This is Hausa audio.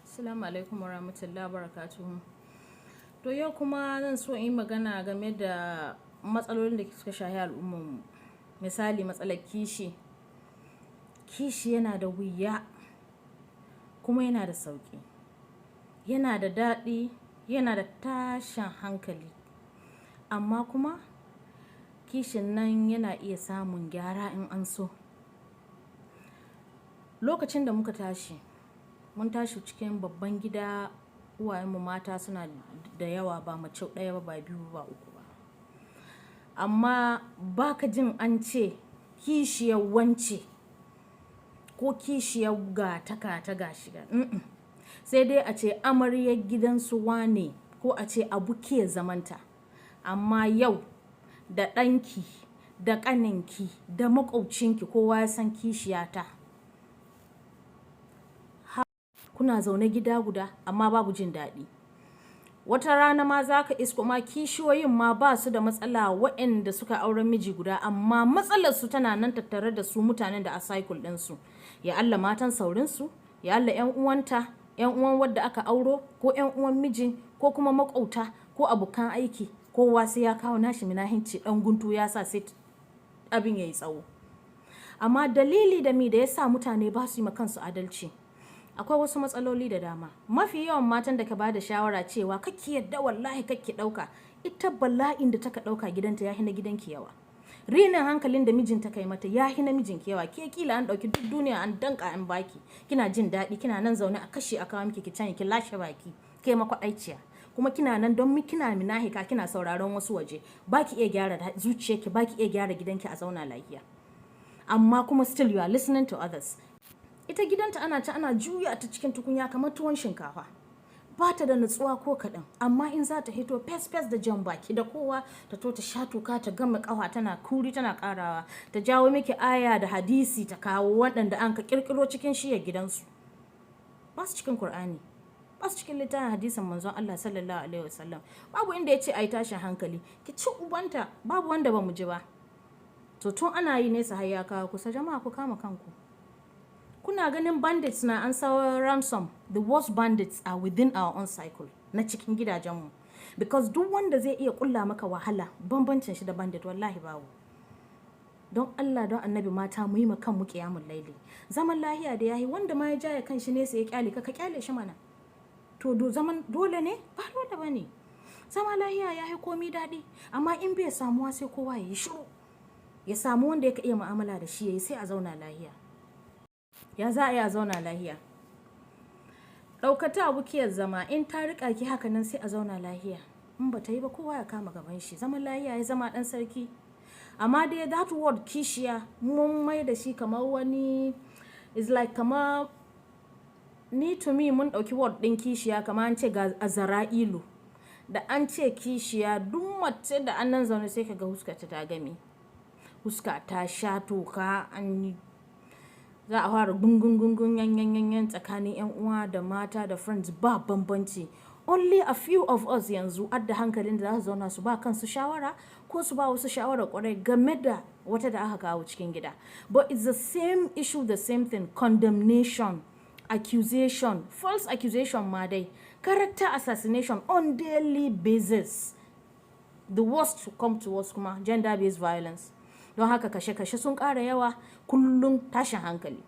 Assalamu alaikum warahmatullahi wabarakatuh. To yau kuma zan so in yi magana game da matsalolin da suka shahi al'ummarmu. Misali matsalar kishi. Kishi yana da wuya kuma yana da sauƙi. Yana da daɗi, yana da tashin hankali. Amma kuma kishin nan yana iya samun gyara in an so. Lokacin da muka tashi, mun tashi cikin babban gida, uwayenmu mata suna da yawa, ba mace ɗaya ba, ba biyu ba uku ba. Amma baka jin an ce kishiyar wance ko kishiyar gata gashi. Sai dai a ce amaryar gidansu wane ko a ce abokiyar zamanta. Amma yau da ɗanki, da ƙaninki, da maƙwabcinki kowa ya san kishiyata. Kuna zaune gida guda amma babu jin daɗi. Wata rana ma za ka isko ma kishiyoyin ma ba su da matsala waɗanda suka auren miji guda, amma matsalar su tana nan tattare da su mutanen da a cycle ɗinsu. Ya Allah matan saurinsu, ya Allah 'yan uwanta, 'yan uwan wadda aka auro ko 'yan uwan mijin ko kuma maƙwabta ko abokan aiki. Kowa sai ya kawo nashi minahinci ɗan guntu ya sa sai abin ya yi tsawo. Amma dalili da ya sa mutane ba su yi ma kansu adalci. Akwai wasu matsaloli da dama. Mafi yawan matan da ka ba da shawara cewa kake yadda wallahi kake ɗauka, ita bala'in da taka ɗauka gidanta ya hina gidanki yawa. Rinin hankalin da mijinta kai mata ya hina mijinki yawa. Ke kila an ɗauki duk duniya an danka an baki. Kina jin daɗi, kina nan zaune a kashe a kawo miki ki can ki lashe baki. Ke makwaɗaiciya. Kuma kina nan don kina minahika kina sauraron wasu waje. Baki iya gyara zuciyarki, baki iya gyara gidanki a zauna lafiya. Amma kuma still you are listening to others. Ita gidanta ana ci ana juya ta cikin tukunya kamar tuwon shinkafa. Ba ta da nutsuwa ko kaɗan, amma in za ta hito fes da jan baki da kowa ta to ta sha toka ta gama ƙafa tana kuri tana ƙarawa, ta jawo miki aya da hadisi ta kawo waɗanda an ka ƙirƙiro cikin shiyar gidansu. Ba su cikin Kur'ani, ba su cikin littafin hadisin manzon Allah sallallahu alaihi wasallam. Babu inda ya ce a yi tashin hankali. Ki ci ubanta, babu wanda ba mu ji ba. To tun ana yi nesa har ya kawo kusa, jama'a ku kama kanku. Kuna ganin bandits na an sawa ransom. The worst bandits are within our own cycle, na cikin gidajenmu. Because duk wanda zai iya kulla maka wahala, bambancin shi da bandit wallahi babu. Don Allah don Annabi mata mu yi ma kanmu qiyamul laili. Zaman lahiya da yayi wanda ma ya jaya kan shi ne sai ya kyale ka kyale shi mana. To zaman dole ne? Ba dole bane. Zaman lahiya yayi komi daɗi, amma in bai samuwa sai kowa ya yi shiru. Ya samu wanda ya iya mu'amala da shi yayi sai a zauna lahiya. Ya za a yi a zauna lahiya? Ɗaukata abokiyar zama, in ta riƙa ki haka nan sai a zauna lahiya. In ba ta yi ba kowa ya kama gaban shi. Zaman lahiya ya zama ɗan sarki. Amma dai that word kishiya mun mai da shi kamar wani is like kamar ni to me mun ɗauki word ɗin kishiya kamar an ce ga azara'ilu. Da an ce kishiya duk mace da an nan zaune sai ka ga huskata ta gami. Huska ta sha toka an yi. Za a fara gungun yan tsakanin 'yan uwa da mata da friends ba bambanci. Only a few of us yanzu adda hankalin da za su zauna su ba kansu shawara ko su ba wasu shawara kwarai game da wata da aka kawo cikin gida. But it's the same issue, the same thing. Condemnation, accusation, false accusation ma dai, character assassination on daily basis. The worst to come to us kuma gender-based violence. Don haka kashe-kashe sun ƙara yawa, kullum tashin hankali.